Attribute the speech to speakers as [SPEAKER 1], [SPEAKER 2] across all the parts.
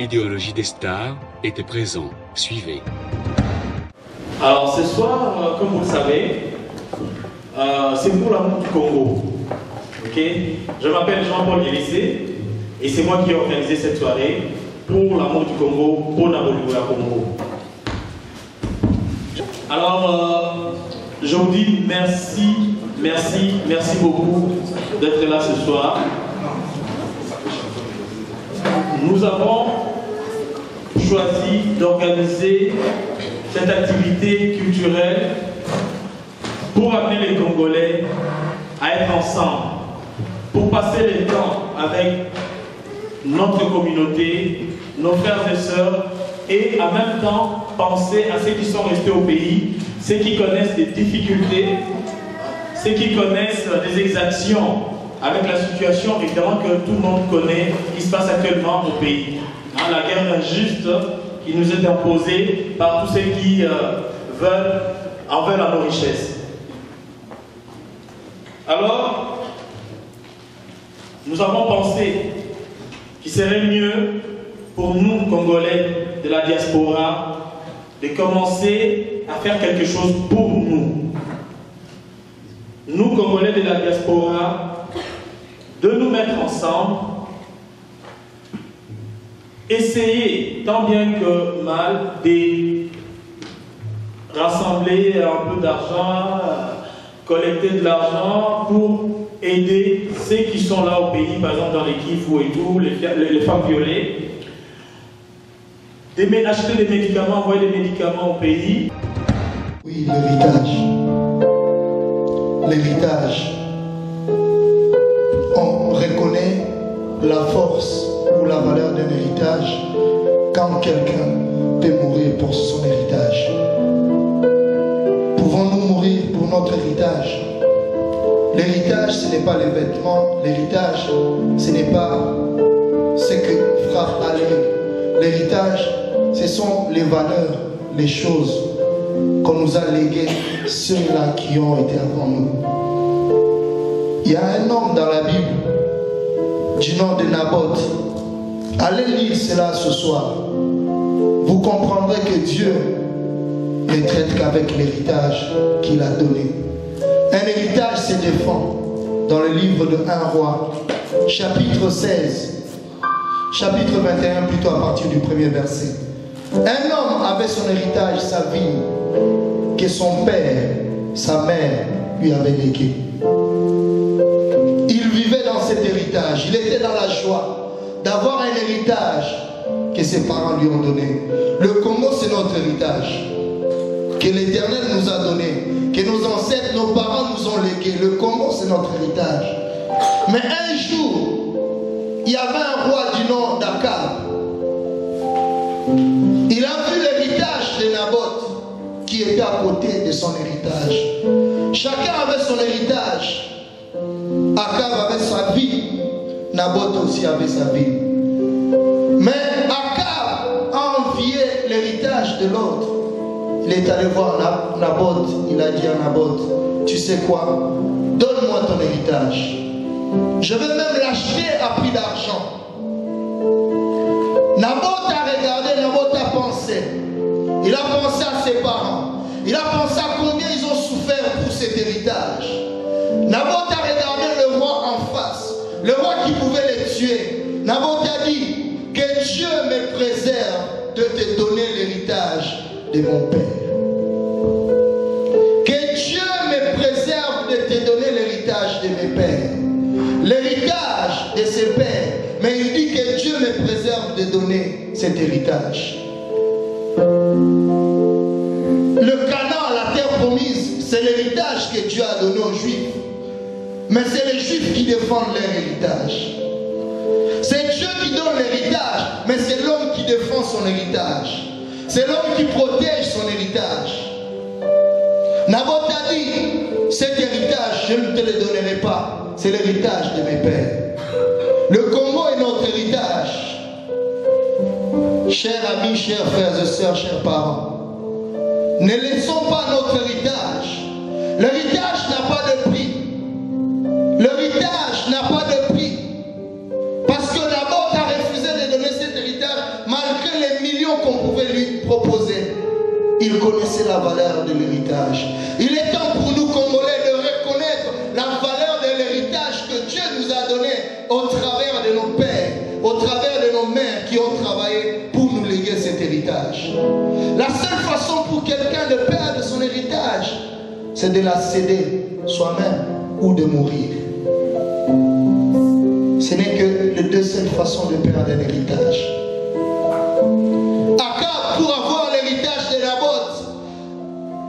[SPEAKER 1] Idéologie des stars était présent. Suivez.
[SPEAKER 2] Alors ce soir, comme vous le savez, c'est pour l'amour du Congo. Okay? Je m'appelle Jean-Paul Élysée et c'est moi qui ai organisé cette soirée pour l'amour du Congo, pour Nabolou à Congo. Alors, je vous dis merci, merci beaucoup d'être là ce soir. Nous avons choisi d'organiser cette activité culturelle pour amener les Congolais à être ensemble, pour passer le temps avec notre communauté, nos frères et sœurs, et en même temps penser à ceux qui sont restés au pays, ceux qui connaissent des difficultés, ceux qui connaissent des exactions avec la situation évidemment que tout le monde connaît qui se passe actuellement au pays. Hein, la guerre injuste qui nous est imposée par tous ceux qui en veulent à nos richesses. Alors, nous avons pensé qu'il serait mieux pour nous, Congolais de la diaspora, de commencer à faire quelque chose pour nous. Nous, Congolais de la diaspora, de nous mettre ensemble, essayer tant bien que mal de rassembler un peu d'argent, collecter de l'argent pour aider ceux qui sont là au pays, par exemple dans les Kivu et tout, les femmes violées, acheter des médicaments, envoyer des médicaments au pays.
[SPEAKER 3] Oui, l'héritage. L'héritage. On reconnaît la force ou la valeur d'un héritage quand quelqu'un peut mourir pour son héritage. Pouvons-nous mourir pour notre héritage? L'héritage, ce n'est pas les vêtements. L'héritage, ce n'est pas ce que frappe à l'œil. L'héritage, ce sont les valeurs, les choses qu'on nous a léguées, ceux-là qui ont été avant nous. Il y a un homme dans la Bible du nom de Naboth. Allez lire cela ce soir. Vous comprendrez que Dieu ne traite qu'avec l'héritage qu'il a donné. Un héritage se défend dans le livre de 1 Roi, chapitre 16, chapitre 21, plutôt à partir du premier verset. Un homme avait son héritage, sa vigne, que son père, sa mère lui avait légué. Il vivait dans cet héritage, il était dans la joie d'avoir un héritage que ses parents lui ont donné. Le Congo, c'est notre héritage que l'Éternel nous a donné, que nos ancêtres, nos parents nous ont légué. Le Congo, c'est notre héritage. Mais un jour, il y avait un roi du nom d'Akab. Il a vu l'héritage de Naboth qui était à côté de son héritage. Chacun avait son héritage. Akab avait sa vie, Naboth aussi avait sa vie. Mais Akab a envié l'héritage de l'autre. Il est allé voir Naboth, il a dit à Naboth, tu sais quoi, donne-moi ton héritage. Je vais même l'acheter à prix d'argent. Naboth a regardé, Naboth a pensé. Il a pensé à ses parents. Il a pensé à combien ils ont souffert pour cet héritage. Naboth a regardé le roi en face, le roi qui pouvait les tuer. Naboth a dit, que Dieu me préserve de te donner l'héritage de mon père. Que Dieu me préserve de te donner l'héritage de mes pères. L'héritage de ses pères. Mais il dit que Dieu me préserve de donner cet héritage. Le Canaan, la terre promise, c'est l'héritage que Dieu a donné aux Juifs. Mais c'est les Juifs qui défendent leur héritage. C'est Dieu qui donne l'héritage, mais c'est l'homme qui défend son héritage. C'est l'homme qui protège son héritage. Naboth a dit, cet héritage, je ne te le donnerai pas. C'est l'héritage de mes pères. Le Congo est notre héritage. Chers amis, chers frères et sœurs, chers parents, ne laissons pas notre héritage. L'héritage n'a pas de prix. L'héritage n'a pas de prix. Parce que Naboth a refusé de donner cet héritage. héritage. Il est temps pour nous, Congolais, de reconnaître la valeur de l'héritage que Dieu nous a donné au travers de nos pères, au travers de nos mères qui ont travaillé pour nous léguer cet héritage. La seule façon pour quelqu'un de perdre son héritage, c'est de la céder soi-même ou de mourir. Ce n'est que les deux seules façons de perdre un héritage. Akab, pour avoir l'héritage de Naboth,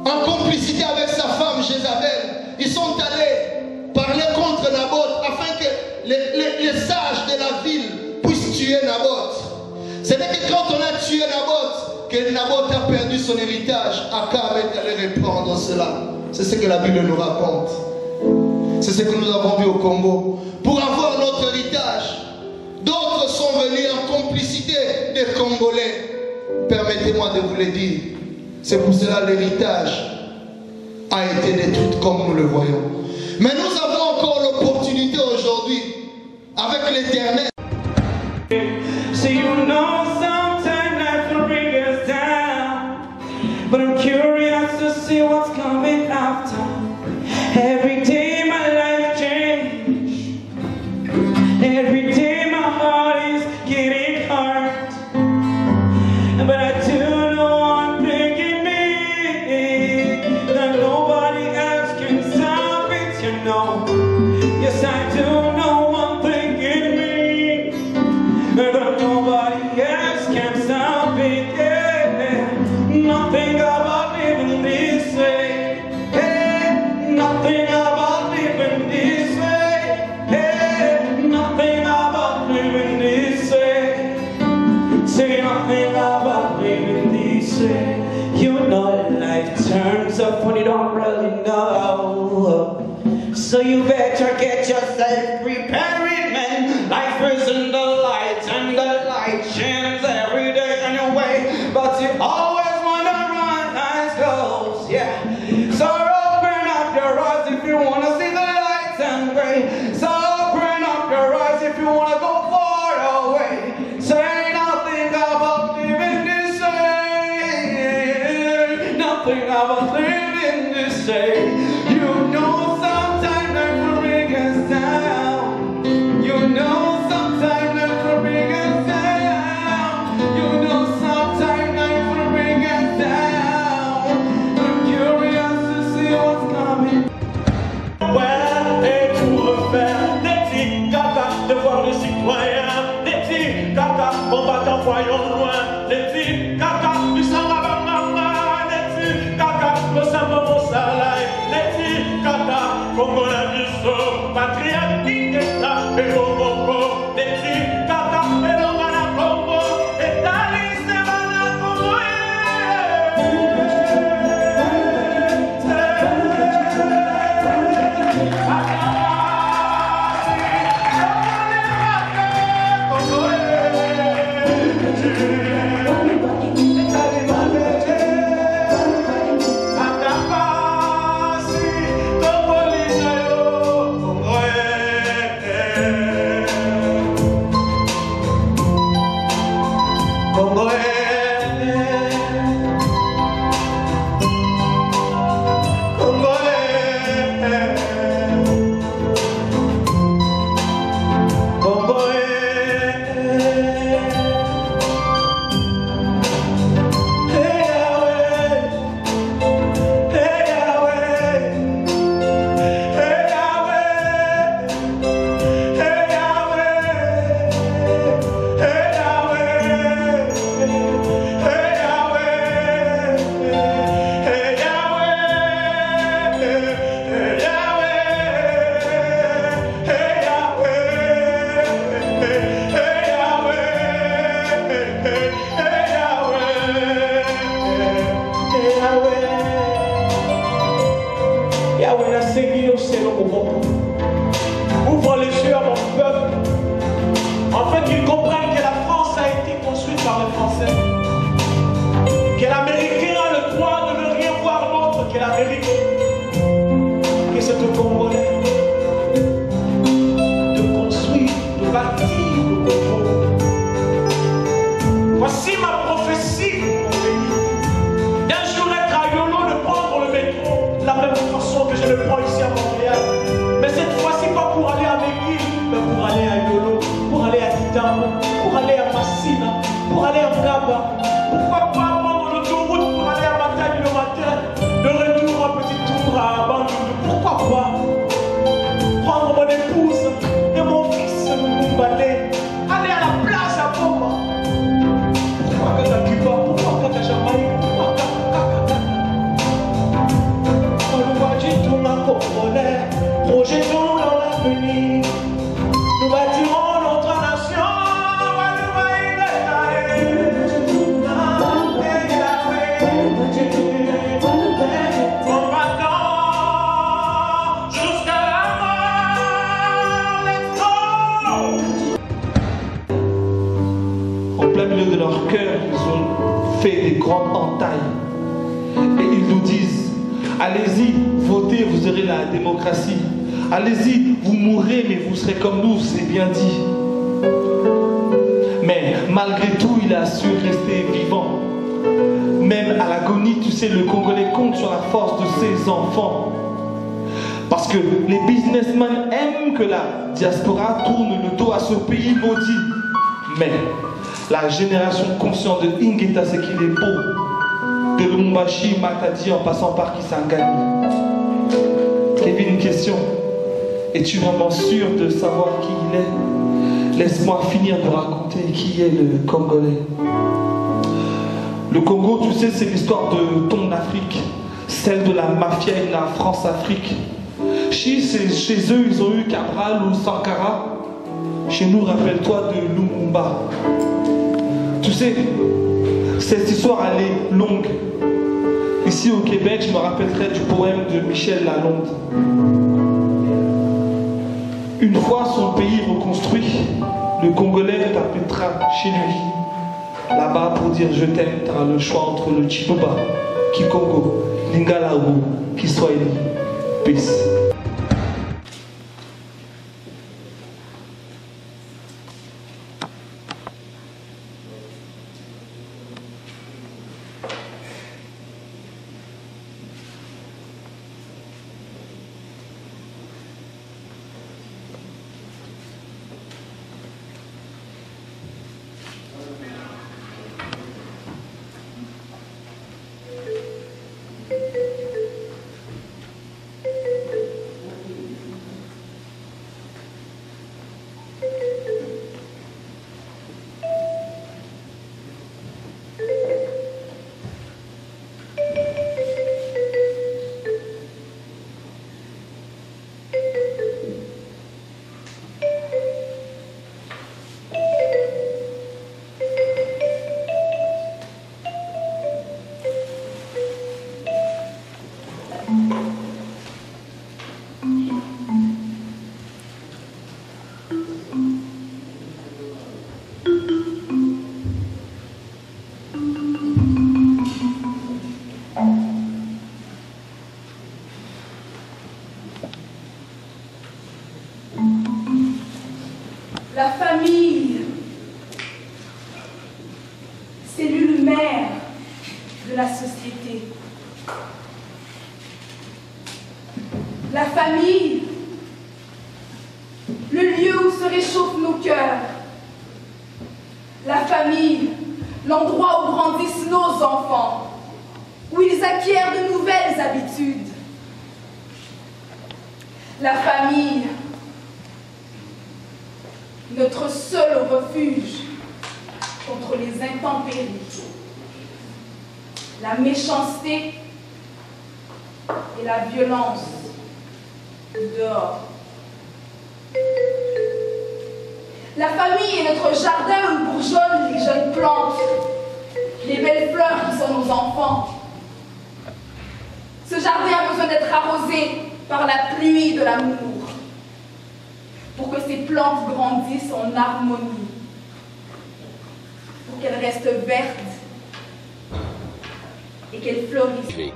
[SPEAKER 3] en complicité avec sa femme Jézabel, ils sont allés parler contre Naboth afin que les sages de la ville puissent tuer Naboth. Ce n'est que quand on a tué Naboth que Naboth a perdu son héritage. Akab est allé reprendre cela. C'est ce que la Bible nous raconte. C'est ce que nous avons vu au Congo. Pour avoir notre héritage, d'autres sont venus en complicité des Congolais. Permettez-moi de vous le dire. C'est pour cela que l'héritage a été détruit comme nous le voyons. Mais nous avons encore l'opportunité aujourd'hui, avec l'Éternel.
[SPEAKER 4] So you know sometimes life will bring us down, but I'm curious to see what's coming after. Every day my life changed. Every day my heart is getting hurt. But I do know one thing in me, that nobody else can stop it, you know. Yes, I do know one thing in me, that nobody else can stop it, yeah. Nothing about living this way, yeah. Nothing about living this way, yeah. Nothing about living this way. Say nothing about living this way. You know life turns up when you don't really know. So you better get yourself prepared, man. Life isn't the light, and the light shines every day on your way. But you always wanna run eyes closed, yeah. So open up your eyes if you wanna see the lights and gray. So open up your eyes if you wanna go far away. Say nothing about living this way. Nothing about living this way. You know sometimes life will bring us down. You know sometimes life will bring us down. You know sometimes life will bring us down. I'm curious to see what's coming.
[SPEAKER 5] Ouais, et tout refaire, des petits caca devant les citoyens, des petits caca, on va t'envoyer loin, des petits caca, du sang à banganga, des petits caca, le sang à mon salaire, des petits caca, Congolais du sol, patriotique, et au Congo, des petits caca, et l'on va la Congo, et Thalys, et va la Congo, Kitambo, pour aller à Massina, pour aller à Ngaba. Pourquoi pas prendre l'autoroute pour aller à Matadi le matin, de retour à Petit Tour à Bandundu? Pourquoi pas prendre mon épouse et mon fils Moumbale, aller à la plage à Boma? Pourquoi Kaka Cuba? Pourquoi Kaka Jamaïque? Pourquoi Kaka? On voit du tout ma congolais, projetons dans l'avenir. Nous bâtirons notre nation.
[SPEAKER 6] En plein milieu de leur cœur, ils ont fait des grandes entailles. Et ils nous disent, allez-y, votez, vous aurez la démocratie. Allez-y, vous mourrez, mais vous serez comme nous, c'est bien dit. Mais malgré tout, il a su rester vivant. Même à l'agonie, tu sais, le Congolais compte sur la force de ses enfants. Parce que les businessmen aiment que la diaspora tourne le dos à ce pays maudit. Mais la génération consciente de Ingeta, c'est qu'il est beau. De Lumumbashi, Matadi, en passant par Kisangani. Kevin, une question. Es-tu vraiment sûr de savoir qui il est? Laisse-moi finir de raconter qui est le Congolais. Le Congo, tu sais, c'est l'histoire de ton Afrique, celle de la mafia et de la France-Afrique. Chez eux, ils ont eu Cabral ou Sankara. Chez nous, rappelle-toi de Lumumba. Tu sais, cette histoire, elle est longue. Ici au Québec, je me rappellerai du poème de Michel Lalonde. Une fois son pays reconstruit, le Congolais t'habitera chez lui. Là-bas, pour dire je t'aime, tu auras le choix entre le Chiluba, Kikongo, Lingala ou Kiswahili. Peace.
[SPEAKER 7] La famille, cellule mère de la société. La famille, le lieu où se réchauffent nos cœurs. La famille, l'endroit où grandissent nos enfants, où ils acquièrent de nouvelles habitudes. La famille, notre seul refuge contre les intempéries, la méchanceté et la violence dehors. La famille est notre jardin où bourgeonnent les jeunes plantes, les belles fleurs qui sont nos enfants. Ce jardin a besoin d'être arrosé par la pluie de l'amour, pour que ces plantes grandissent en harmonie, pour qu'elles restent vertes et qu'elles fleurissent.